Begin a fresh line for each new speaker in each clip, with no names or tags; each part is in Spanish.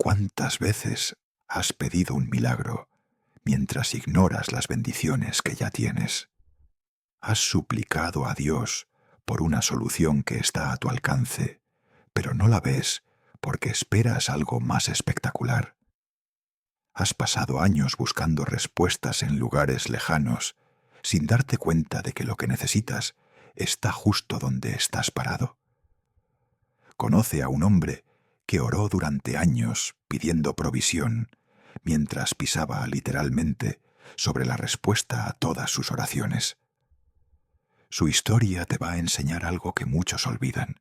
¿Cuántas veces has pedido un milagro mientras ignoras las bendiciones que ya tienes? Has suplicado a Dios por una solución que está a tu alcance, pero no la ves porque esperas algo más espectacular. Has pasado años buscando respuestas en lugares lejanos, sin darte cuenta de que lo que necesitas está justo donde estás parado. Conoce a un hombre que oró durante años pidiendo provisión, mientras pisaba literalmente sobre la respuesta a todas sus oraciones. Su historia te va a enseñar algo que muchos olvidan,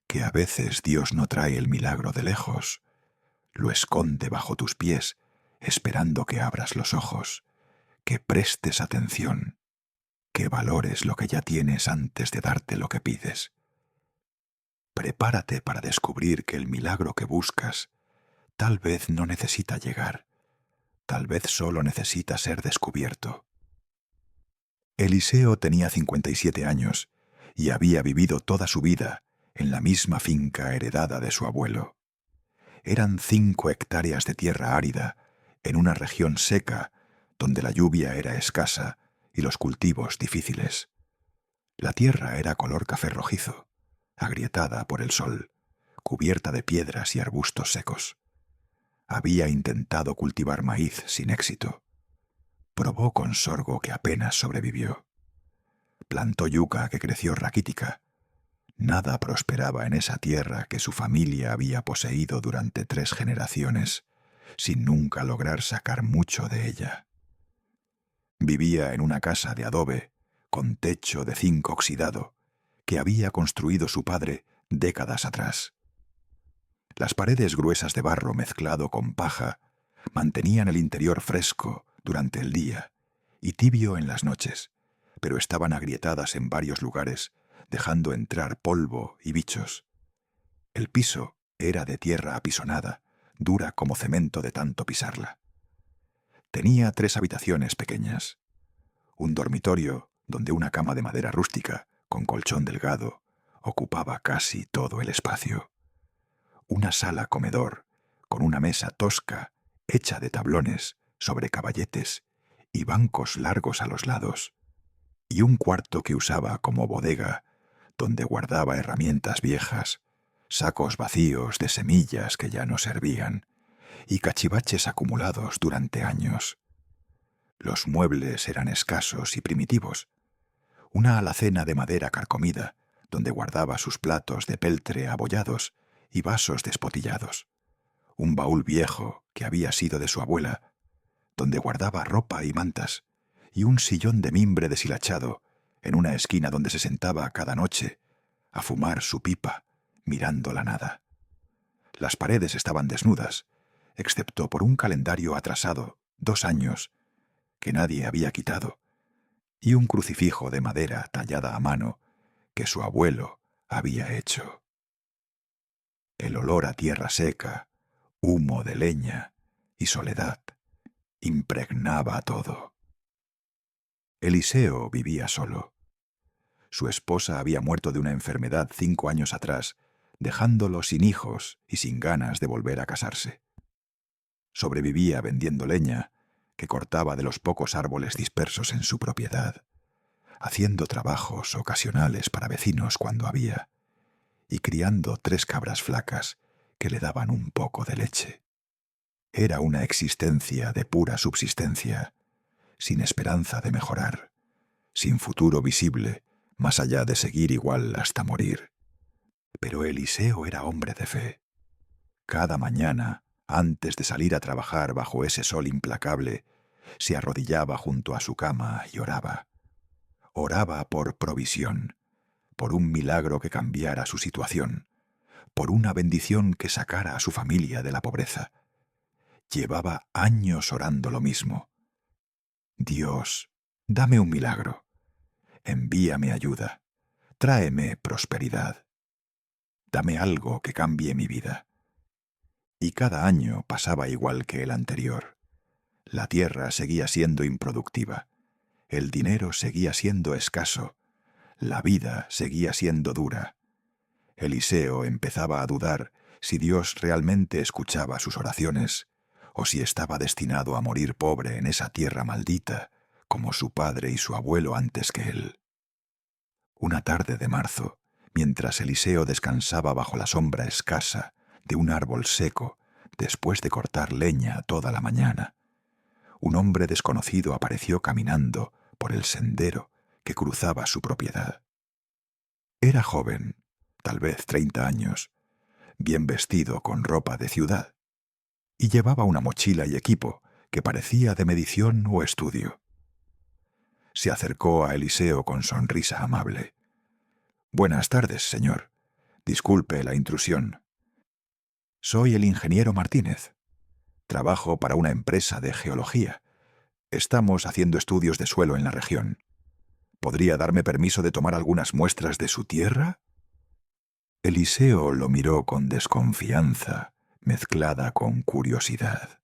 que a veces Dios no trae el milagro de lejos, lo esconde bajo tus pies, esperando que abras los ojos, que prestes atención, que valores lo que ya tienes antes de darte lo que pides. Prepárate para descubrir que el milagro que buscas tal vez no necesita llegar, tal vez solo necesita ser descubierto. Eliseo tenía 57 años y había vivido toda su vida en la misma finca heredada de su abuelo. Eran 5 hectáreas de tierra árida en una región seca donde la lluvia era escasa y los cultivos difíciles. La tierra era color café rojizo, agrietada por el sol, cubierta de piedras y arbustos secos. Había intentado cultivar maíz sin éxito. Probó con sorgo que apenas sobrevivió. Plantó yuca que creció raquítica. Nada prosperaba en esa tierra que su familia había poseído durante 3 generaciones, sin nunca lograr sacar mucho de ella. Vivía en una casa de adobe, con techo de zinc oxidado, que había construido su padre décadas atrás. Las paredes gruesas de barro mezclado con paja mantenían el interior fresco durante el día y tibio en las noches, pero estaban agrietadas en varios lugares, dejando entrar polvo y bichos. El piso era de tierra apisonada, dura como cemento de tanto pisarla. Tenía 3 habitaciones pequeñas. Un dormitorio donde una cama de madera rústica, con colchón delgado, ocupaba casi todo el espacio. Una sala comedor, con una mesa tosca, hecha de tablones, sobre caballetes y bancos largos a los lados, y un cuarto que usaba como bodega, donde guardaba herramientas viejas, sacos vacíos de semillas que ya no servían, y cachivaches acumulados durante años. Los muebles eran escasos y primitivos. Una alacena de madera carcomida, donde guardaba sus platos de peltre abollados y vasos despotillados. Un baúl viejo que había sido de su abuela, donde guardaba ropa y mantas, y un sillón de mimbre deshilachado en una esquina donde se sentaba cada noche a fumar su pipa, mirando la nada. Las paredes estaban desnudas, excepto por un calendario atrasado, 2 años, que nadie había quitado, y un crucifijo de madera tallada a mano que su abuelo había hecho. El olor a tierra seca, humo de leña y soledad impregnaba todo. Eliseo vivía solo. Su esposa había muerto de una enfermedad 5 años atrás, dejándolo sin hijos y sin ganas de volver a casarse. Sobrevivía vendiendo leña, que cortaba de los pocos árboles dispersos en su propiedad, haciendo trabajos ocasionales para vecinos cuando había, y criando 3 cabras flacas que le daban un poco de leche. Era una existencia de pura subsistencia, sin esperanza de mejorar, sin futuro visible, más allá de seguir igual hasta morir. Pero Eliseo era hombre de fe. Cada mañana, antes de salir a trabajar bajo ese sol implacable, se arrodillaba junto a su cama y oraba. Oraba por provisión, por un milagro que cambiara su situación, por una bendición que sacara a su familia de la pobreza. Llevaba años orando lo mismo. Dios, dame un milagro. Envíame ayuda. Tráeme prosperidad. Dame algo que cambie mi vida. Y cada año pasaba igual que el anterior. La tierra seguía siendo improductiva. El dinero seguía siendo escaso. La vida seguía siendo dura. Eliseo empezaba a dudar si Dios realmente escuchaba sus oraciones, o si estaba destinado a morir pobre en esa tierra maldita, como su padre y su abuelo antes que él. Una tarde de marzo, mientras Eliseo descansaba bajo la sombra escasa de un árbol seco, después de cortar leña toda la mañana, un hombre desconocido apareció caminando por el sendero que cruzaba su propiedad. Era joven, tal vez 30 años, bien vestido con ropa de ciudad, y llevaba una mochila y equipo que parecía de medición o estudio. Se acercó a Eliseo con sonrisa amable. «Buenas tardes, señor. Disculpe la intrusión. Soy el ingeniero Martínez. Trabajo para una empresa de geología. Estamos haciendo estudios de suelo en la región. ¿Podría darme permiso de tomar algunas muestras de su tierra?» Eliseo lo miró con desconfianza, mezclada con curiosidad.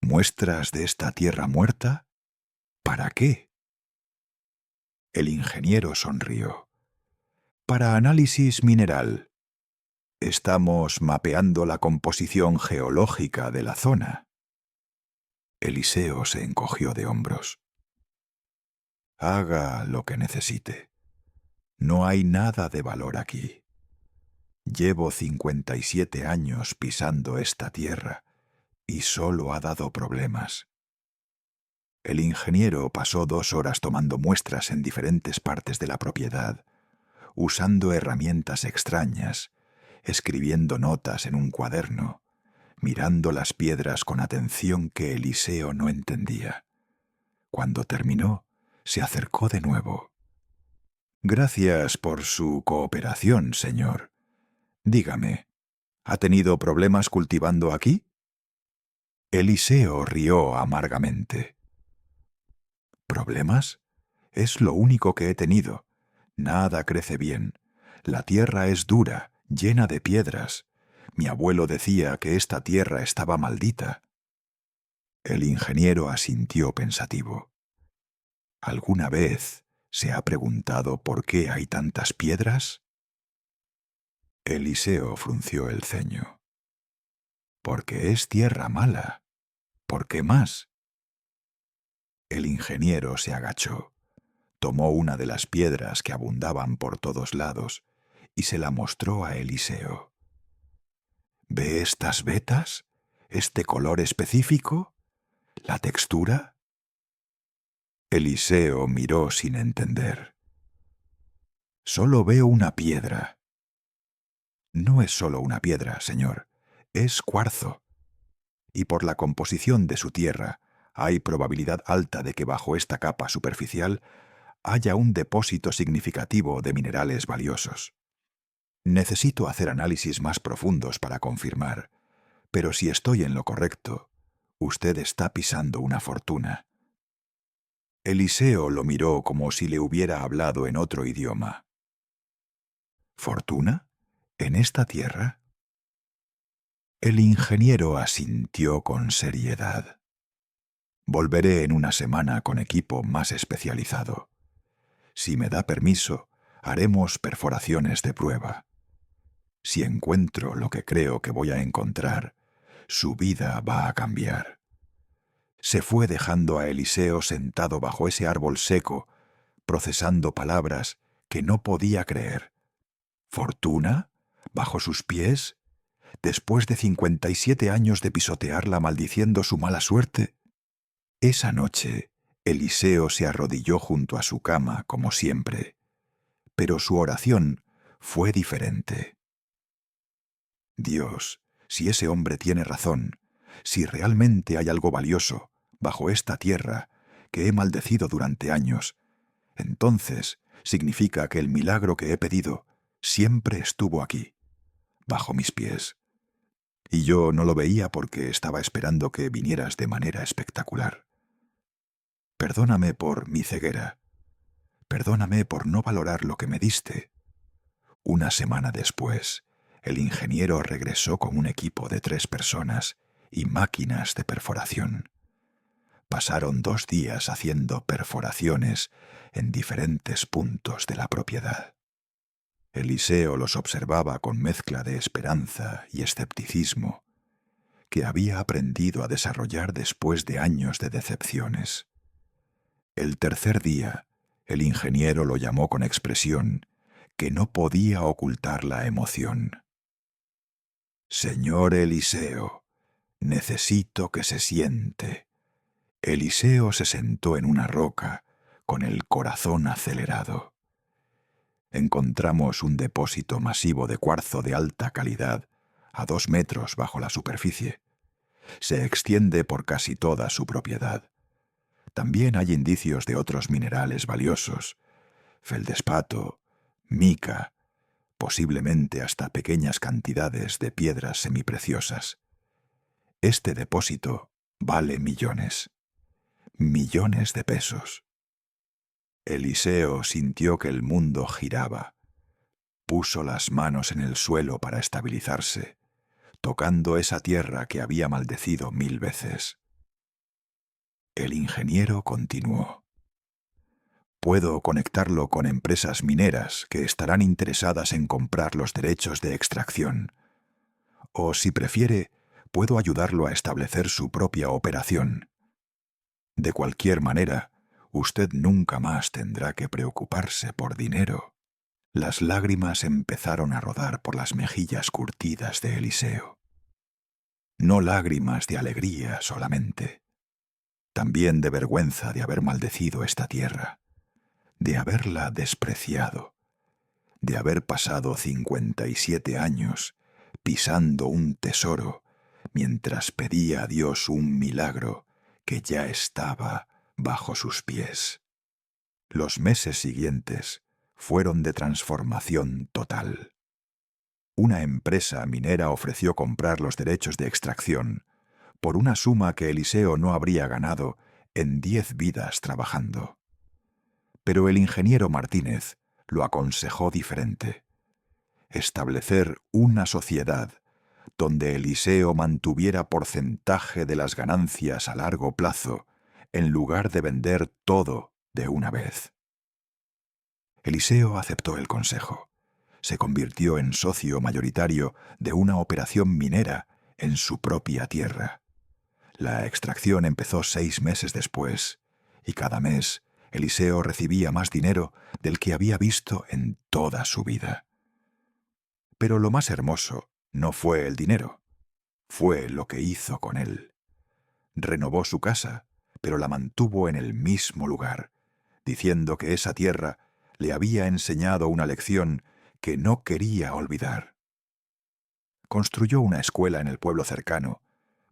¿Muestras de esta tierra muerta? ¿Para qué? El ingeniero sonrió. Para análisis mineral. Estamos mapeando la composición geológica de la zona. Eliseo se encogió de hombros. Haga lo que necesite. No hay nada de valor aquí. Llevo 57 años pisando esta tierra y solo ha dado problemas. El ingeniero pasó 2 horas tomando muestras en diferentes partes de la propiedad, usando herramientas extrañas, escribiendo notas en un cuaderno, mirando las piedras con atención que Eliseo no entendía. Cuando terminó, se acercó de nuevo. «Gracias por su cooperación, señor. Dígame, ¿ha tenido problemas cultivando aquí?» Eliseo rió amargamente. ¿Problemas? Es lo único que he tenido. Nada crece bien. La tierra es dura, llena de piedras. Mi abuelo decía que esta tierra estaba maldita. El ingeniero asintió pensativo. ¿Alguna vez se ha preguntado por qué hay tantas piedras? Eliseo frunció el ceño. Porque es tierra mala. ¿Por qué más? El ingeniero se agachó, tomó una de las piedras que abundaban por todos lados y se la mostró a Eliseo. ¿Ve estas vetas? ¿Este color específico? ¿La textura? Eliseo miró sin entender. Solo veo una piedra. No es solo una piedra, señor, es cuarzo. Y por la composición de su tierra, hay probabilidad alta de que bajo esta capa superficial haya un depósito significativo de minerales valiosos. Necesito hacer análisis más profundos para confirmar, pero si estoy en lo correcto, usted está pisando una fortuna. Eliseo lo miró como si le hubiera hablado en otro idioma. ¿Fortuna? ¿En esta tierra? El ingeniero asintió con seriedad. Volveré en una semana con equipo más especializado. Si me da permiso, haremos perforaciones de prueba. Si encuentro lo que creo que voy a encontrar, su vida va a cambiar. Se fue dejando a Eliseo sentado bajo ese árbol seco, procesando palabras que no podía creer. ¿Fortuna? ¿Bajo sus pies? ¿Después de 57 años de pisotearla maldiciendo su mala suerte? Esa noche, Eliseo se arrodilló junto a su cama, como siempre, pero su oración fue diferente. Dios, si ese hombre tiene razón, si realmente hay algo valioso bajo esta tierra que he maldecido durante años, entonces significa que el milagro que he pedido siempre estuvo aquí, bajo mis pies. Y yo no lo veía porque estaba esperando que vinieras de manera espectacular. Perdóname por mi ceguera. Perdóname por no valorar lo que me diste. Una semana después, el ingeniero regresó con un equipo de 3 personas y máquinas de perforación. Pasaron 2 días haciendo perforaciones en diferentes puntos de la propiedad. Eliseo los observaba con mezcla de esperanza y escepticismo, que había aprendido a desarrollar después de años de decepciones. El tercer día, el ingeniero lo llamó con expresión que no podía ocultar la emoción. «Señor Eliseo, necesito que se siente». Eliseo se sentó en una roca, con el corazón acelerado. Encontramos un depósito masivo de cuarzo de alta calidad, a 2 metros bajo la superficie. Se extiende por casi toda su propiedad. También hay indicios de otros minerales valiosos: feldespato, mica, posiblemente hasta pequeñas cantidades de piedras semipreciosas. Este depósito vale millones de pesos. Eliseo sintió que el mundo giraba. Puso las manos en el suelo para estabilizarse, tocando esa tierra que había maldecido 1000 veces. El ingeniero continuó: «Puedo conectarlo con empresas mineras que estarán interesadas en comprar los derechos de extracción. O, si prefiere, puedo ayudarlo a establecer su propia operación. De cualquier manera, usted nunca más tendrá que preocuparse por dinero». Las lágrimas empezaron a rodar por las mejillas curtidas de Eliseo. No lágrimas de alegría solamente, también de vergüenza de haber maldecido esta tierra, de haberla despreciado, de haber pasado 57 años pisando un tesoro mientras pedía a Dios un milagro que ya estaba bajo sus pies. Los meses siguientes fueron de transformación total. Una empresa minera ofreció comprar los derechos de extracción por una suma que Eliseo no habría ganado en 10 vidas trabajando. Pero el ingeniero Martínez lo aconsejó diferente: establecer una sociedad donde Eliseo mantuviera porcentaje de las ganancias a largo plazo en lugar de vender todo de una vez. Eliseo aceptó el consejo. Se convirtió en socio mayoritario de una operación minera en su propia tierra. La extracción empezó 6 meses después, y cada mes Eliseo recibía más dinero del que había visto en toda su vida. Pero lo más hermoso no fue el dinero, fue lo que hizo con él. Renovó su casa, pero la mantuvo en el mismo lugar, diciendo que esa tierra le había enseñado una lección que no quería olvidar. Construyó una escuela en el pueblo cercano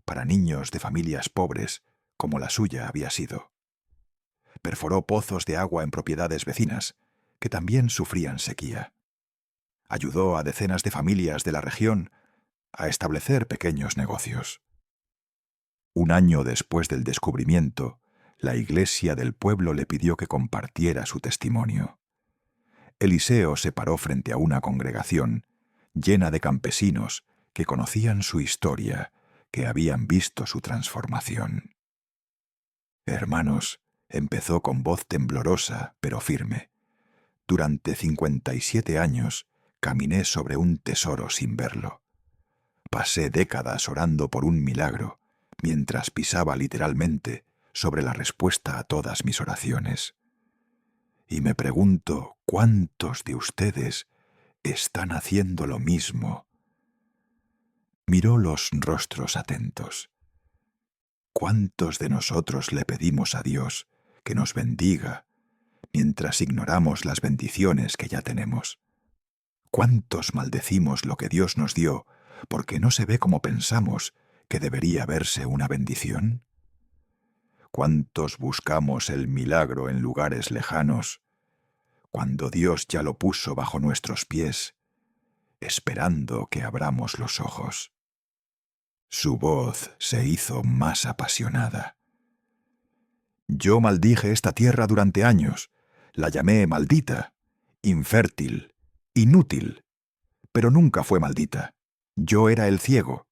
para niños de familias pobres, como la suya había sido. Perforó pozos de agua en propiedades vecinas, que también sufrían sequía. Ayudó a decenas de familias de la región a establecer pequeños negocios. Un año después del descubrimiento, la iglesia del pueblo le pidió que compartiera su testimonio. Eliseo se paró frente a una congregación llena de campesinos que conocían su historia, que habían visto su transformación. «Hermanos», empezó con voz temblorosa pero firme, «durante 57 años caminé sobre un tesoro sin verlo. Pasé décadas orando por un milagro, mientras pisaba literalmente sobre la respuesta a todas mis oraciones. Y me pregunto cuántos de ustedes están haciendo lo mismo». Miró los rostros atentos. ¿Cuántos de nosotros le pedimos a Dios que nos bendiga mientras ignoramos las bendiciones que ya tenemos? ¿Cuántos maldecimos lo que Dios nos dio porque no se ve como pensamos que debería verse una bendición? ¿Cuántos buscamos el milagro en lugares lejanos cuando Dios ya lo puso bajo nuestros pies, esperando que abramos los ojos? Su voz se hizo más apasionada. «Yo maldije esta tierra durante años. La llamé maldita, infértil, inútil. Pero nunca fue maldita. Yo era el ciego.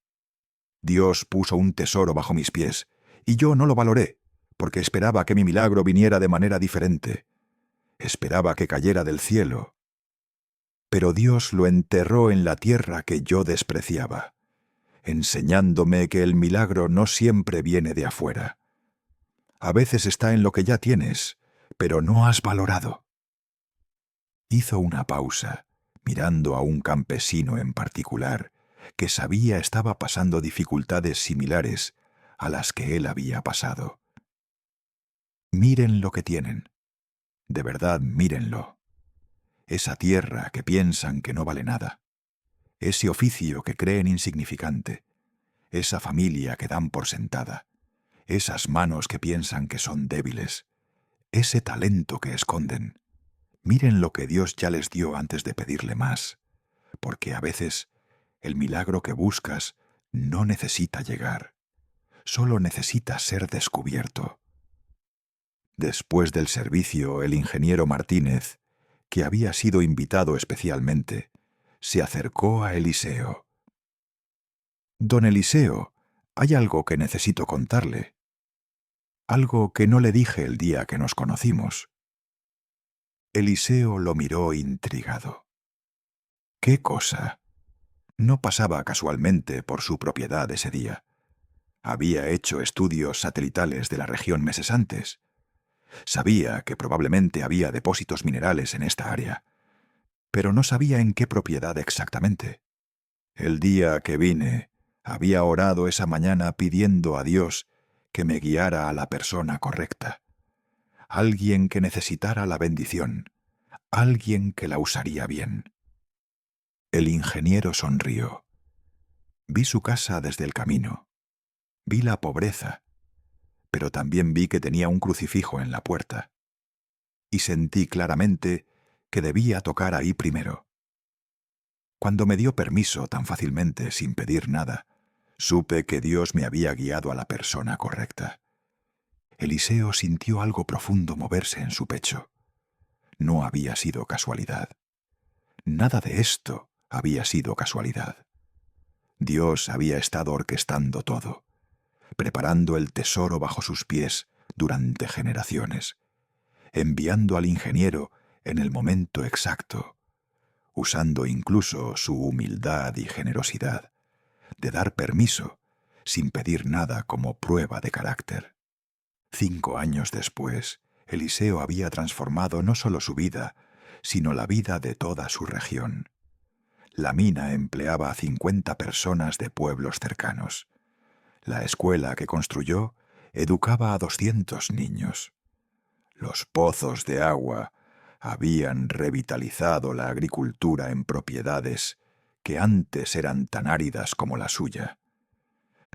Dios puso un tesoro bajo mis pies, y yo no lo valoré, porque esperaba que mi milagro viniera de manera diferente. Esperaba que cayera del cielo. Pero Dios lo enterró en la tierra que yo despreciaba, enseñándome que el milagro no siempre viene de afuera. A veces está en lo que ya tienes, pero no has valorado. Hizo una pausa, mirando a un campesino en particular, que sabía estaba pasando dificultades similares a las que él había pasado. Miren lo que tienen. De verdad, mírenlo. Esa tierra que piensan que no vale nada. Ese oficio que creen insignificante. Esa familia que dan por sentada. Esas manos que piensan que son débiles. Ese talento que esconden. Miren lo que Dios ya les dio antes de pedirle más, porque a veces el milagro que buscas no necesita llegar, solo necesita ser descubierto. Después del servicio, el ingeniero Martínez, que había sido invitado especialmente, se acercó a Eliseo. «Don Eliseo, hay algo que necesito contarle. Algo que no le dije el día que nos conocimos». Eliseo lo miró intrigado. «¿Qué cosa?» No pasaba casualmente por su propiedad ese día. Había hecho estudios satelitales de la región meses antes. Sabía que probablemente había depósitos minerales en esta área, pero no sabía en qué propiedad exactamente. El día que vine, había orado esa mañana pidiendo a Dios que me guiara a la persona correcta. Alguien que necesitara la bendición, alguien que la usaría bien. El ingeniero sonrió. Vi su casa desde el camino. Vi la pobreza, pero también vi que tenía un crucifijo en la puerta. Y sentí claramente que debía tocar ahí primero. Cuando me dio permiso tan fácilmente, sin pedir nada, supe que Dios me había guiado a la persona correcta. Eliseo sintió algo profundo moverse en su pecho. No había sido casualidad. Nada de esto había sido casualidad. Dios había estado orquestando todo, preparando el tesoro bajo sus pies durante generaciones, enviando al ingeniero en el momento exacto, usando incluso su humildad y generosidad, de dar permiso, sin pedir nada como prueba de carácter. 5 años después, Eliseo había transformado no solo su vida, sino la vida de toda su región. La mina empleaba a 50 personas de pueblos cercanos. La escuela que construyó educaba a 200 niños. Los pozos de agua habían revitalizado la agricultura en propiedades que antes eran tan áridas como la suya.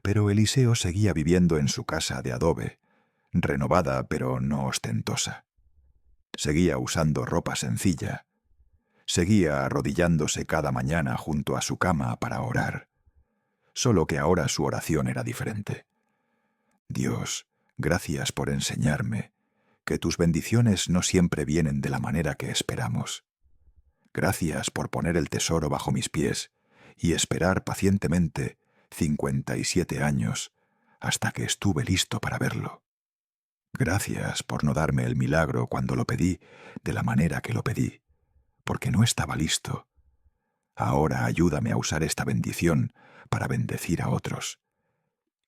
Pero Eliseo seguía viviendo en su casa de adobe, renovada pero no ostentosa. Seguía usando ropa sencilla. Seguía arrodillándose cada mañana junto a su cama para orar. Solo que ahora su oración era diferente. Dios, gracias por enseñarme que tus bendiciones no siempre vienen de la manera que esperamos. Gracias por poner el tesoro bajo mis pies y esperar pacientemente 57 años hasta que estuve listo para verlo. Gracias por no darme el milagro cuando lo pedí de la manera que lo pedí, porque no estaba listo. Ahora ayúdame a usar esta bendición para bendecir a otros.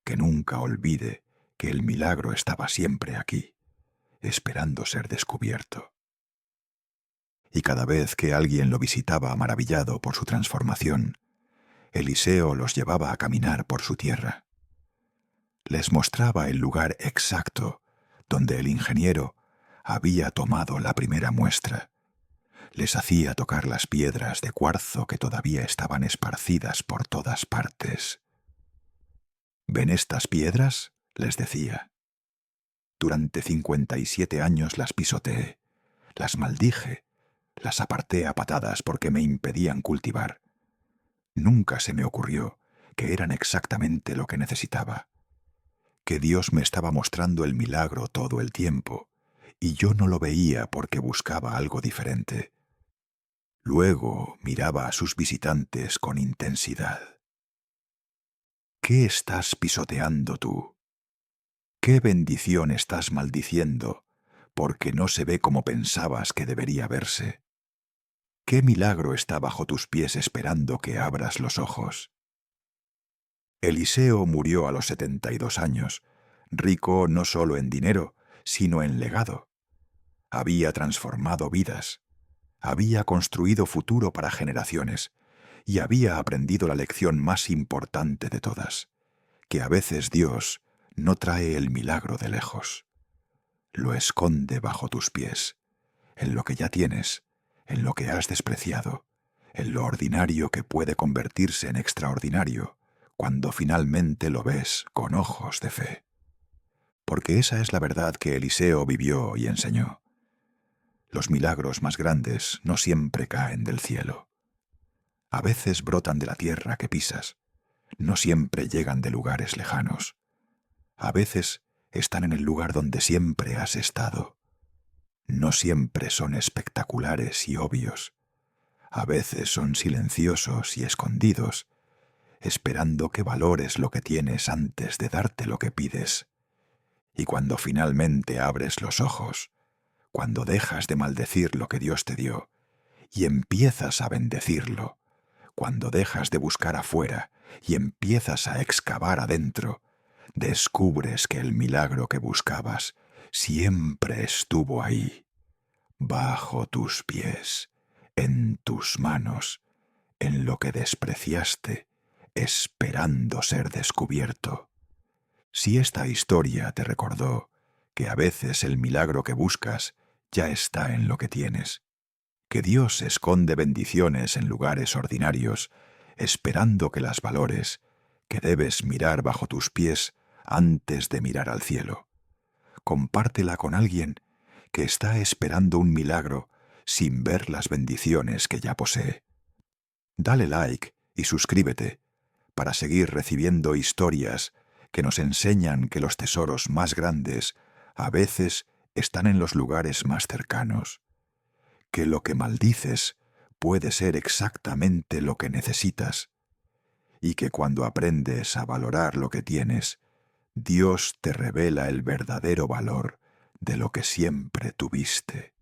Que nunca olvide que el milagro estaba siempre aquí, esperando ser descubierto. Y cada vez que alguien lo visitaba maravillado por su transformación, Eliseo los llevaba a caminar por su tierra. Les mostraba el lugar exacto donde el ingeniero había tomado la primera muestra. Les hacía tocar las piedras de cuarzo que todavía estaban esparcidas por todas partes. «¿Ven estas piedras?», les decía. Durante 57 años las pisoteé, las maldije, las aparté a patadas porque me impedían cultivar. Nunca se me ocurrió que eran exactamente lo que necesitaba, que Dios me estaba mostrando el milagro todo el tiempo, y yo no lo veía porque buscaba algo diferente. Luego miraba a sus visitantes con intensidad. ¿Qué estás pisoteando tú? ¿Qué bendición estás maldiciendo porque no se ve como pensabas que debería verse? ¿Qué milagro está bajo tus pies esperando que abras los ojos? Eliseo murió a los 72 años, rico no solo en dinero, sino en legado. Había transformado vidas, había construido futuro para generaciones y había aprendido la lección más importante de todas, que a veces Dios no trae el milagro de lejos. Lo esconde bajo tus pies, en lo que ya tienes, en lo que has despreciado, en lo ordinario que puede convertirse en extraordinario cuando finalmente lo ves con ojos de fe. Porque esa es la verdad que Eliseo vivió y enseñó. Los milagros más grandes no siempre caen del cielo. A veces brotan de la tierra que pisas, no siempre llegan de lugares lejanos. A veces están en el lugar donde siempre has estado. No siempre son espectaculares y obvios. A veces son silenciosos y escondidos, esperando que valores lo que tienes antes de darte lo que pides. Y cuando finalmente abres los ojos, cuando dejas de maldecir lo que Dios te dio y empiezas a bendecirlo, cuando dejas de buscar afuera y empiezas a excavar adentro, descubres que el milagro que buscabas siempre estuvo ahí, bajo tus pies, en tus manos, en lo que despreciaste, esperando ser descubierto. Si esta historia te recordó que a veces el milagro que buscas ya está en lo que tienes, que Dios esconde bendiciones en lugares ordinarios, esperando que las valores, que debes mirar bajo tus pies antes de mirar al cielo. Compártela con alguien que está esperando un milagro sin ver las bendiciones que ya posee. Dale like y suscríbete para seguir recibiendo historias que nos enseñan que los tesoros más grandes a veces están en los lugares más cercanos, que lo que maldices puede ser exactamente lo que necesitas, y que cuando aprendes a valorar lo que tienes, Dios te revela el verdadero valor de lo que siempre tuviste.